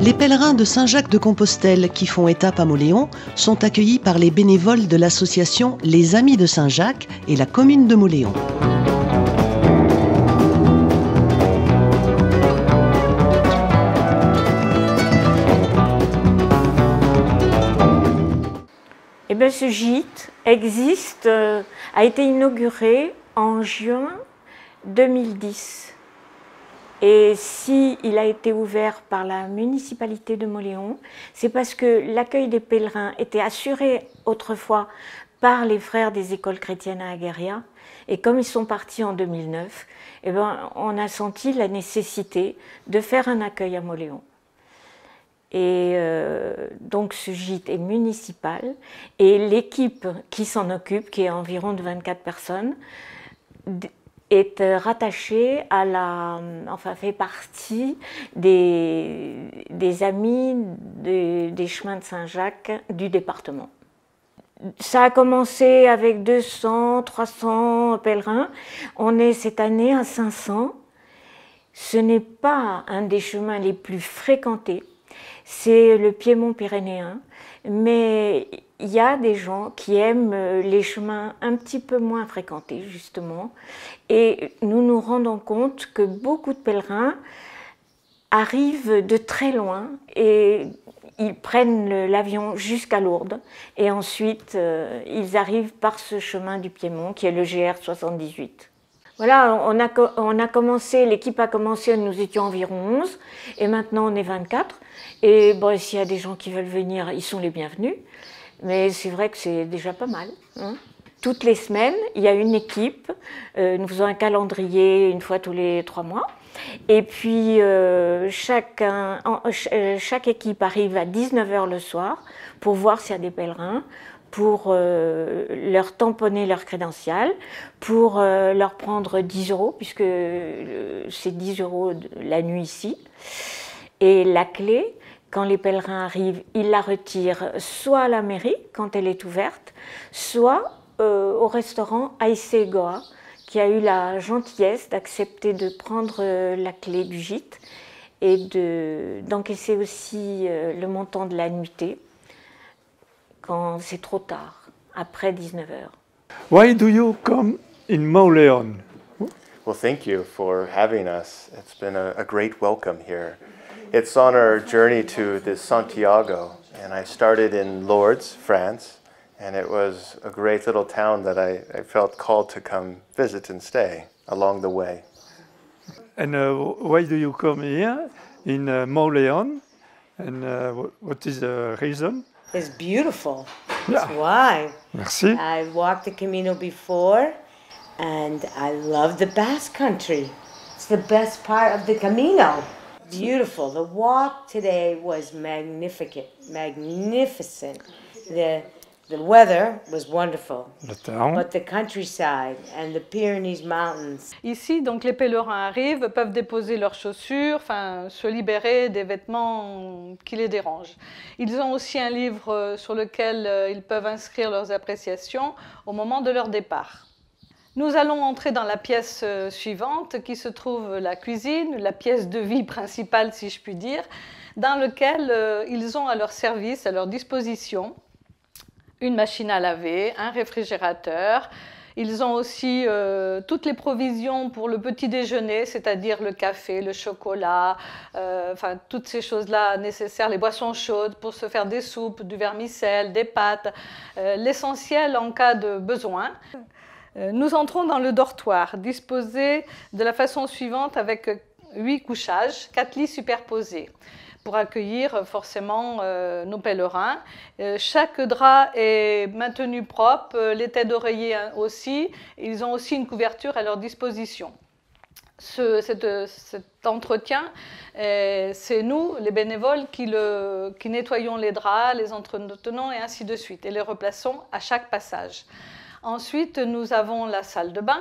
Les pèlerins de Saint-Jacques-de-Compostelle qui font étape à Mauléon sont accueillis par les bénévoles de l'association Les Amis de Saint-Jacques et la commune de Mauléon. Eh bien, ce gîte existe, a été inauguré en juin 2010. Et s'il a été ouvert par la municipalité de Mauléon, c'est parce que l'accueil des pèlerins était assuré autrefois par les frères des écoles chrétiennes à Agueria. Et comme ils sont partis en 2009, eh ben, on a senti la nécessité de faire un accueil à Mauléon. Et donc ce gîte est municipal et l'équipe qui s'en occupe, qui est environ de 24 personnes, est rattachée à fait partie des amis des chemins de Saint-Jacques du département. Ça a commencé avec 200, 300 pèlerins. On est cette année à 500. Ce n'est pas un des chemins les plus fréquentés. C'est le Piémont pyrénéen, mais il y a des gens qui aiment les chemins un petit peu moins fréquentés, justement. Et nous nous rendons compte que beaucoup de pèlerins arrivent de très loin et ils prennent l'avion jusqu'à Lourdes. Et ensuite, ils arrivent par ce chemin du Piémont, qui est le GR 78. Voilà, on a commencé, l'équipe a commencé, nous étions environ 11, et maintenant on est 24. Et bon, s'il y a des gens qui veulent venir, ils sont les bienvenus. Mais c'est vrai que c'est déjà pas mal. Hein. Toutes les semaines, il y a une équipe. Nous faisons un calendrier une fois tous les 3 mois. Et puis, chaque équipe arrive à 19 h le soir pour voir s'il y a des pèlerins, pour leur tamponner leur crédential, pour leur prendre 10 €, puisque c'est 10 € la nuit ici. Et la clé, quand les pèlerins arrivent, ils la retirent soit à la mairie, quand elle est ouverte, soit au restaurant Aïssé Goa, qui a eu la gentillesse d'accepter de prendre la clé du gîte et d'encaisser aussi le montant de la nuitée quand c'est trop tard, après 19 h. Why do you come in Mauléon? Well, thank you for having us. It's been a great welcome here. It's on our journey to the Santiago, and I started in Lourdes, France, and it was a great little town that I felt called to come visit and stay along the way. And why do you come here in Mauléon? And what is the reason? It's beautiful. Yeah. That's why. Merci. I walked the Camino before, and I love the Basque Country. It's the best part of the Camino. Beautiful. The walk today was magnificent. The weather was wonderful, but the countryside and the Pyrenees Mountains. Ici, donc, les pèlerins arrivent, peuvent déposer leurs chaussures, se libérer des vêtements qui les dérangent. Ils ont aussi un livre sur lequel ils peuvent inscrire leurs appréciations au moment de leur départ. Nous allons entrer dans la pièce suivante qui se trouve la cuisine, la pièce de vie principale si je puis dire, dans laquelle ils ont à leur service, à leur disposition, une machine à laver, un réfrigérateur. Ils ont aussi toutes les provisions pour le petit déjeuner, c'est-à-dire le café, le chocolat, toutes ces choses-là nécessaires, les boissons chaudes pour se faire des soupes, du vermicelle, des pâtes, l'essentiel en cas de besoin. Nous entrons dans le dortoir, disposé de la façon suivante avec 8 couchages, 4 lits superposés, pour accueillir forcément nos pèlerins. Chaque drap est maintenu propre, les têtes d'oreiller aussi. Ils ont aussi une couverture à leur disposition. Cet entretien, c'est nous, les bénévoles, qui nettoyons les draps, les entretenons et ainsi de suite, et les replaçons à chaque passage. Ensuite, nous avons la salle de bain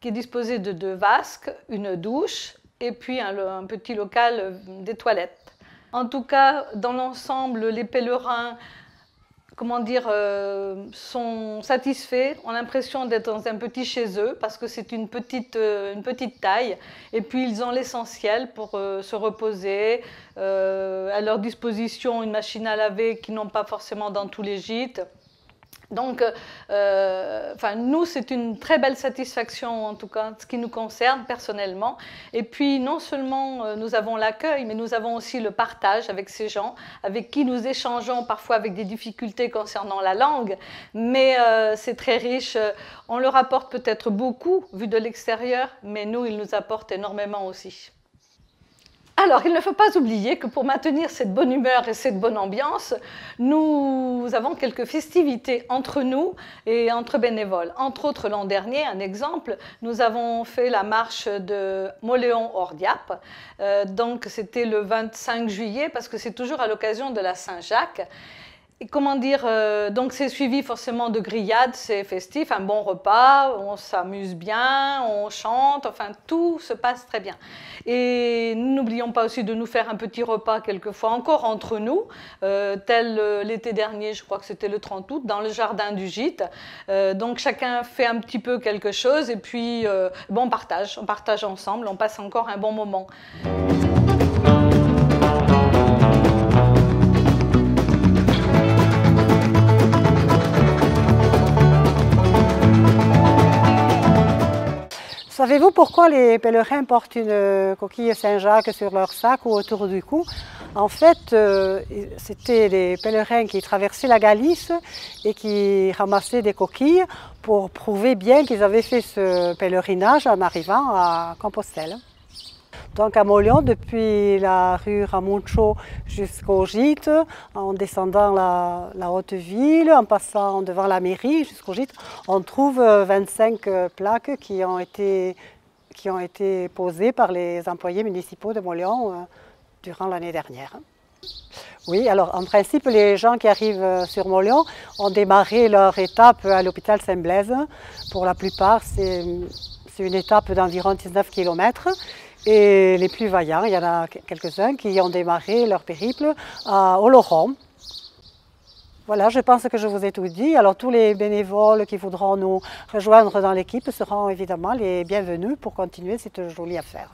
qui est disposée de 2 vasques, une douche et puis un petit local des toilettes. En tout cas, dans l'ensemble, les pèlerins comment dire, sont satisfaits, ont l'impression d'être dans un petit chez eux parce que c'est une petite taille et puis ils ont l'essentiel pour se reposer, à leur disposition une machine à laver qu'ils n'ont pas forcément dans tous les gîtes. Donc, nous, c'est une très belle satisfaction, en tout cas, ce qui nous concerne personnellement. Et puis, non seulement nous avons l'accueil, mais nous avons aussi le partage avec ces gens, avec qui nous échangeons parfois avec des difficultés concernant la langue, mais c'est très riche. On leur apporte peut-être beaucoup, vu de l'extérieur, mais nous, ils nous apportent énormément aussi. Alors, il ne faut pas oublier que pour maintenir cette bonne humeur et cette bonne ambiance, nous avons quelques festivités entre nous et entre bénévoles. Entre autres, l'an dernier, un exemple, nous avons fait la marche de Mauléon-Ordiap. Donc, c'était le 25 juillet, parce que c'est toujours à l'occasion de la Saint-Jacques. Et comment dire, donc c'est suivi forcément de grillades, c'est festif, un bon repas, on s'amuse bien, on chante, enfin tout se passe très bien. Et n'oublions pas aussi de nous faire un petit repas quelquefois encore entre nous, tel l'été dernier, je crois que c'était le 30 août, dans le jardin du gîte. Donc chacun fait un petit peu quelque chose et puis on partage ensemble, on passe encore un bon moment. Savez-vous pourquoi les pèlerins portent une coquille Saint-Jacques sur leur sac ou autour du cou? En fait, c'était les pèlerins qui traversaient la Galice et qui ramassaient des coquilles pour prouver bien qu'ils avaient fait ce pèlerinage en arrivant à Compostelle. Donc à Mauléon, depuis la rue Ramuncho jusqu'au gîte, en descendant la haute ville, en passant devant la mairie jusqu'au gîte, on trouve 25 plaques qui ont été posées par les employés municipaux de Mauléon durant l'année dernière. Oui, alors en principe, les gens qui arrivent sur Mauléon ont démarré leur étape à l'hôpital Saint-Blaise. Pour la plupart, c'est une étape d'environ 19 km. Et les plus vaillants, il y en a quelques-uns qui ont démarré leur périple à Oloron. Voilà, je pense que je vous ai tout dit. Alors tous les bénévoles qui voudront nous rejoindre dans l'équipe seront évidemment les bienvenus pour continuer cette jolie affaire.